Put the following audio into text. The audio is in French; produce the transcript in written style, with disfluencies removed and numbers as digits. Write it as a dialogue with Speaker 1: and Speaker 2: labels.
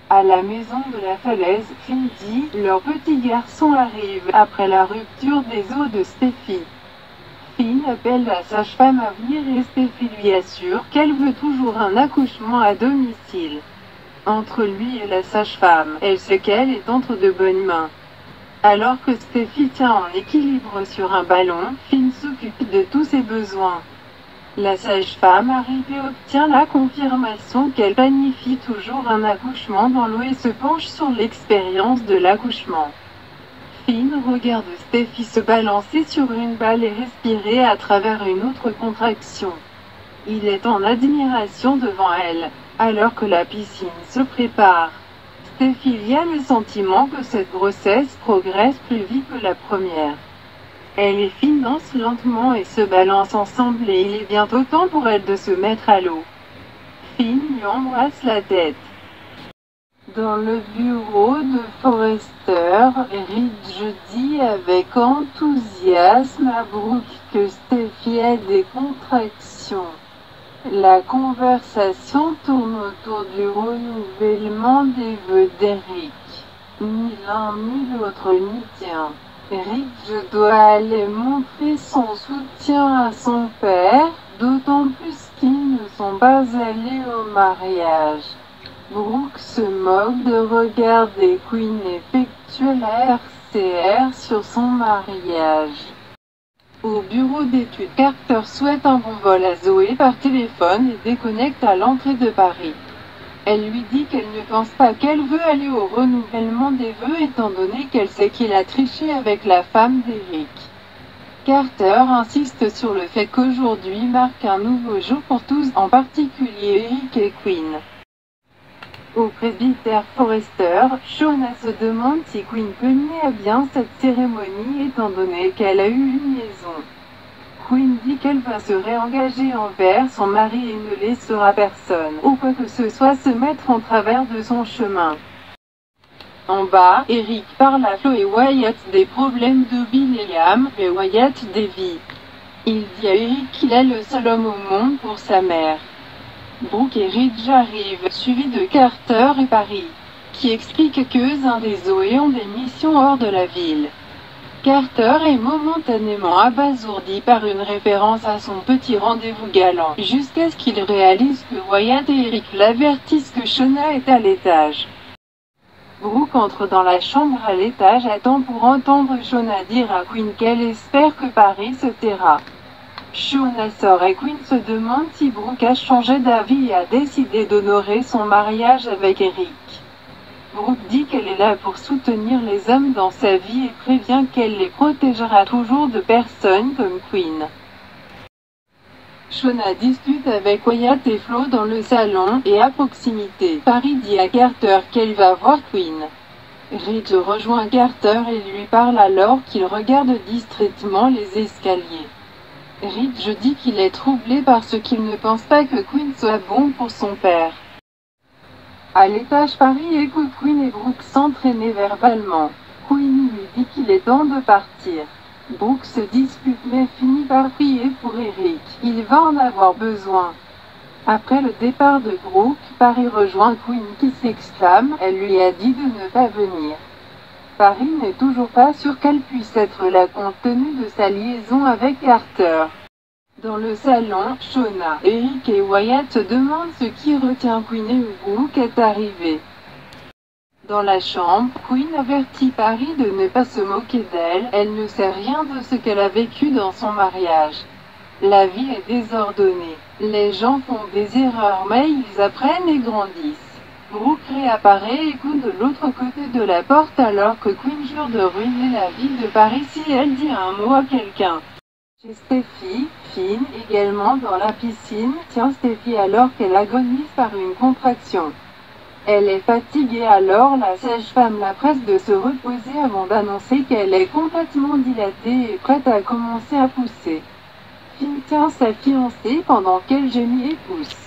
Speaker 1: À la maison de la falaise, Finn dit, leur petit garçon arrive, après la rupture des os de Steffi. Finn appelle la sage-femme à venir et Steffi lui assure qu'elle veut toujours un accouchement à domicile. Entre lui et la sage-femme, elle sait qu'elle est entre de bonnes mains. Alors que Steffi tient en équilibre sur un ballon, Finn s'occupe de tous ses besoins. La sage-femme arrivée obtient la confirmation qu'elle planifie toujours un accouchement dans l'eau et se penche sur l'expérience de l'accouchement. Finn regarde Steffi se balancer sur une balle et respirer à travers une autre contraction. Il est en admiration devant elle, alors que la piscine se prépare. Steffi a le sentiment que cette grossesse progresse plus vite que la première. Elle et Finn dansent lentement et se balancent ensemble et il est bientôt temps pour elle de se mettre à l'eau. Finn lui embrasse la tête. Dans le bureau de Forrester, Ridge dit avec enthousiasme à Brooke que Steffi a des contractions. La conversation tourne autour du renouvellement des vœux d'Eric. Ni l'un ni l'autre n'y tient. Ridge doit aller montrer son soutien à son père, d'autant plus qu'ils ne sont pas allés au mariage. Brooke se moque de regarder Quinn effectuer la RCR sur son mariage. Au bureau d'études, Carter souhaite un bon vol à Zoé par téléphone et déconnecte à l'entrée de Paris. Elle lui dit qu'elle ne pense pas qu'elle veut aller au renouvellement des vœux étant donné qu'elle sait qu'il a triché avec la femme d'Eric. Carter insiste sur le fait qu'aujourd'hui marque un nouveau jour pour tous, en particulier Eric et Quinn. Au presbytère Forrester, Shauna se demande si Quinn peut mener à bien cette cérémonie étant donné qu'elle a eu une liaison. Quinn dit qu'elle va se réengager envers son mari et ne laissera personne, ou quoi que ce soit, se mettre en travers de son chemin. En bas, Eric parle à Flo et Wyatt des problèmes de Bill et Liam, et Wyatt dévie. Il dit à Eric qu'il est le seul homme au monde pour sa mère. Brooke et Ridge arrivent, suivis de Carter et Paris, qui explique que un des Zoé ont des missions hors de la ville. Carter est momentanément abasourdi par une référence à son petit rendez-vous galant, jusqu'à ce qu'il réalise que Wyatt et Eric l'avertissent que Shauna est à l'étage. Brooke entre dans la chambre à l'étage à temps pour entendre Shauna dire à Quinn qu'elle espère que Paris se taira. Shauna sort et Quinn se demande si Brooke a changé d'avis et a décidé d'honorer son mariage avec Eric. Brooke dit qu'elle est là pour soutenir les hommes dans sa vie et prévient qu'elle les protégera toujours de personnes comme Quinn. Shauna discute avec Wyatt et Flo dans le salon, et à proximité, Paris dit à Carter qu'elle va voir Quinn. Ridge rejoint Carter et lui parle alors qu'il regarde distraitement les escaliers. Ridge dit qu'il est troublé parce qu'il ne pense pas que Quinn soit bon pour son père. À l'étage, Paris écoute Quinn et Brooke s'entraîner verbalement. Quinn lui dit qu'il est temps de partir. Brooke se dispute mais finit par prier pour Eric. Il va en avoir besoin. Après le départ de Brooke, Paris rejoint Quinn qui s'exclame, elle lui a dit de ne pas venir. Paris n'est toujours pas sûr qu'elle puisse être là compte tenu de sa liaison avec Carter. Dans le salon, Shauna, Eric et Wyatt se demandent ce qui retient Quinn et où Brooke est arrivée. Dans la chambre, Quinn avertit Paris de ne pas se moquer d'elle, elle ne sait rien de ce qu'elle a vécu dans son mariage. La vie est désordonnée. Les gens font des erreurs mais ils apprennent et grandissent. Brooke réapparaît et écoute de l'autre côté de la porte alors que Quinn jure de ruiner la vie de Paris si elle dit un mot à quelqu'un. Chez Steffi, Finn, également dans la piscine, tient Steffi alors qu'elle agonise par une contraction. Elle est fatiguée alors la sage-femme la presse de se reposer avant d'annoncer qu'elle est complètement dilatée et prête à commencer à pousser. Finn tient sa fiancée pendant qu'elle gémit et pousse.